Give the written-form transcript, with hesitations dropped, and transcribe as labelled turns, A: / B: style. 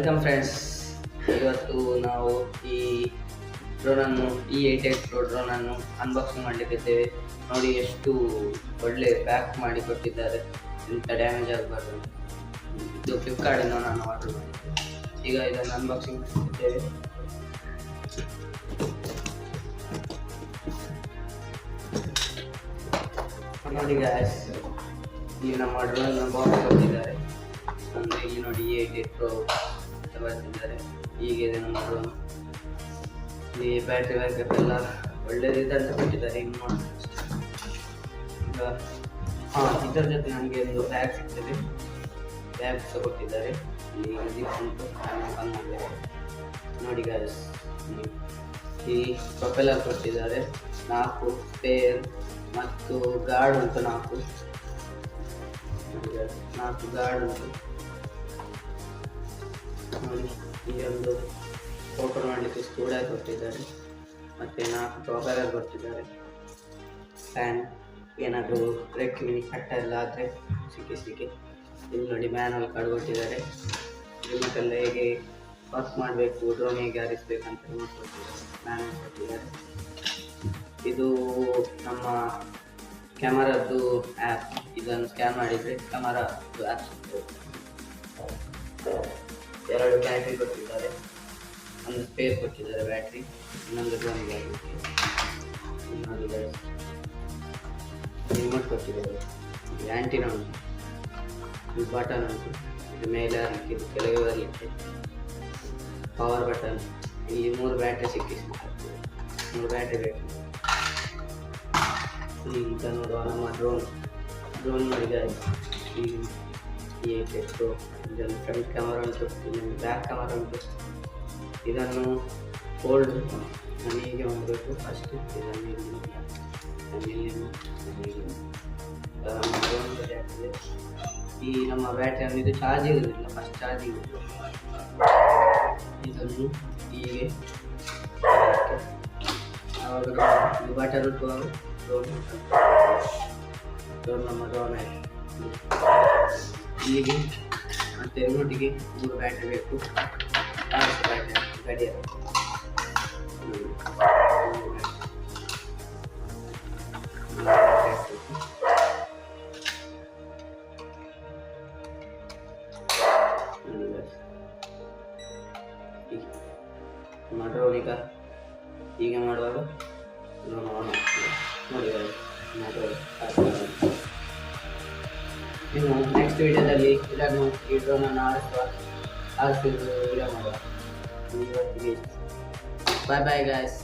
A: Welcome friends. ಇವತ್ತು ನಾವು ಈ ಡ್ರೋನನ್ನು E88 Pro ಡ್ರೋನನ್ನು ಅನ್ಬಾಕ್ಸಿಂಗ್ ಮಾಡಲಿಕ್ಕಿದ್ದೇವೆ. ನೋಡಿ ಎಷ್ಟು ಒಳ್ಳೆ ಪ್ಯಾಕ್ ಮಾಡಿ ಕೊಟ್ಟಿದ್ದಾರೆ, ಎಂಥ ಡ್ಯಾಮೇಜ್ ಆಗಬಾರ್ದು. ಇದು ಫ್ಲಿಪ್ಕಾರ್ಟಿಂದ ನಾನು ಆರ್ಡರ್ ಮಾಡಿದ್ದೆ. ಈಗ ಇದನ್ನು ಅನ್ಬಾಕ್ಸಿಂಗ್ ಮಾಡ್ತಿದ್ದೇವೆ. ನೋಡಿ ಗಾಯ್ಸ್, ಇಲ್ಲಿ ನಮ್ಮ ಡ್ರೋನ್ ಬಾಕ್ಸ್ ಕೊಟ್ಟಿದ್ದಾರೆ. ಅಂದರೆ ಇಲ್ಲಿ ನೋಡಿ E88 Pro ಅಂತ ಬರ್ತಿದ್ದಾರೆ. ಹೀಗೆ ಇದೆ ನಮ್ಮ ಡ್ರೋನ್. ಈ ಬ್ಯಾಟ್ರಿ ಬ್ಯಾಕಪ್ ಎಲ್ಲ ಒಳ್ಳೆದಿದೆ ಅಂತ ಕೊಟ್ಟಿದ್ದಾರೆ. ಇನ್ನು ಈಗ ಇದರ ಜೊತೆ ನನಗೆ ಒಂದು ಬ್ಯಾಗ್ ಸಿಗ್ತದೆ, ಬ್ಯಾಗ್ ಸಹ ಕೊಟ್ಟಿದ್ದಾರೆ. ಇಲ್ಲಿ ಜಿಪ್ ಉಂಟು, ನೋಡಿ ಗಾಯ್ಸ್. ಈ ಪ್ರೊಪೆಲ್ಲರ್ ಕೊಟ್ಟಿದ್ದಾರೆ, 4 ಸ್ಪೇರ್ ಮತ್ತು ಗಾರ್ಡ್ ಉಂಟು, 4 ಗಾರ್ಡ್ ಉಂಟು. ನೋಡಿ, ಈ ಒಂದು ಫೋಟೋ ಮಾಡಲಿಕ್ಕೆ ಸ್ಟೂಡಿಯೋ ಕೊಟ್ಟಿದ್ದಾರೆ, ಮತ್ತು 4 ಪ್ರೊಪೆಲ್ಲರ್ ಕೊಟ್ಟಿದ್ದಾರೆ. ಫ್ಯಾನ್ ಏನಾದರೂ ಬ್ರೇಕ್ ಕಟ್ಟ ಎಲ್ಲ ಆದರೆ ಸಿಕ್ಕಿ. ಇಲ್ಲಿ ನೋಡಿ ಮ್ಯಾನುವಲ್ ಕಾರ್ಡ್ ಕೊಟ್ಟಿದ್ದಾರೆ. ರಿಮೋಟೆಲ್ಲ ಹೇಗೆ ವರ್ಕ್ ಮಾಡಬೇಕು, ಡ್ರೋನ್ ಹೇಗೆ ಹಾರಿಸ್ಬೇಕಂತ ರಿಮೋಟ್ ಕೊಟ್ಟಿದ್ದಾರೆ, ಮ್ಯಾನುವಲ್ ಕೊಟ್ಟಿದ್ದಾರೆ. ಇದು ನಮ್ಮ ಕ್ಯಾಮರಾದ್ದು ಆ್ಯಪ್. ಇದನ್ನು ಸ್ಕ್ಯಾನ್ ಮಾಡಿದರೆ ಕ್ಯಾಮರಾ ಆ್ಯಪ್ ಸಿಗ್ತದೆ. 2 ಬ್ಯಾಟ್ರಿ ಕೊಟ್ಟಿದ್ದಾರೆ, ಒಂದು ಸ್ಪೇರ್ ಕೊಟ್ಟಿದ್ದಾರೆ ಬ್ಯಾಟ್ರಿ, ಇನ್ನೊಂದು ಡ್ರೋನಿಗೆ ಆಗುತ್ತೆ. ಇನ್ನೊಂದು ರಿಮೋಟ್ ಕೊಟ್ಟಿದ್ದಾರೆ, ಆ್ಯಂಟಿನಾ ಉಂಟು, ಇದು ಬಟನ್ ಉಂಟು, ಇದು ಮೇಲೆ ಹಾರಲಿಕ್ಕೆ, ಇದು ಕೆಳಗೆ ಬರಲಿಕ್ಕೆ, ಪವರ್ ಬಟನ್. ಇಲ್ಲಿ 3 ಬ್ಯಾಟ್ರಿ ಸಿಕ್ಕಿಸ್ಬೇಕಾಗ್ತದೆ, 3 ಬ್ಯಾಟ್ರಿ ಬೇಕು. ಈಗ ನೋಡುವ ನಮ್ಮ ಡ್ರೋನ್ ಮಾಡಿದ್ದಾರೆ. ಈ E88 Pro ಇದನ್ನು ಫ್ರಂಟ್ ಕ್ಯಾಮರಾ ಉಂಟು, ಇದನ್ನು ಬ್ಯಾಕ್ ಕ್ಯಾಮರಾ ಉಂಟು. ಇದನ್ನು ಫೋಲ್ಡ್ ನಾನು ಹೀಗೆ ಮಾಡಬೇಕು. ಫಸ್ಟ್ ಇದನ್ನು ಆಗ್ತದೆ. ಈ ನಮ್ಮ ಬ್ಯಾಟ್ರಿಯನ್ನು ಇದು ಚಾರ್ಜ್ ಇರುವುದಿಲ್ಲ, ಫಸ್ಟ್ ಚಾರ್ಜಿಂಗ್ ಇದನ್ನು ಹೀಗೆ ಆವಾಗ ಇದು ಬಟನ್ ಉಂಟು, ಡ್ರೋನ್ ನಮ್ಮ ಡ್ರೋನ್ ಆಯಿತು. ಹೀಗೆ ಮತ್ತು ರಿಮೋಟಿಗೆ 3 ಬ್ಯಾಟ್ರಿ ಬೇಕು, 4 ಬ್ಯಾಟ್ರಿ ಗಡಿಯಾರ. ನಮ್ಮ ಡ್ರೋನ್ ಈಗ ಹೀಗೆ ಮಾಡುವಾಗ ಡ್ರೋನ್ ಆನ್ ಆಗ್ತದೆ. ನೋಡಿ ಇನ್ನು ನೆಕ್ಸ್ಟ್ ವಿಡಿಯೋದಲ್ಲಿ ಇದನ್ನು ಈ ಡ್ರೋನನ್ನು ಆರಿಸುವ ವಿಡಿಯೋ ಮಾಡುವ. ಇವತ್ತಿಗೆ ಬಾಯ್ ಗಾಯ್ಸ್.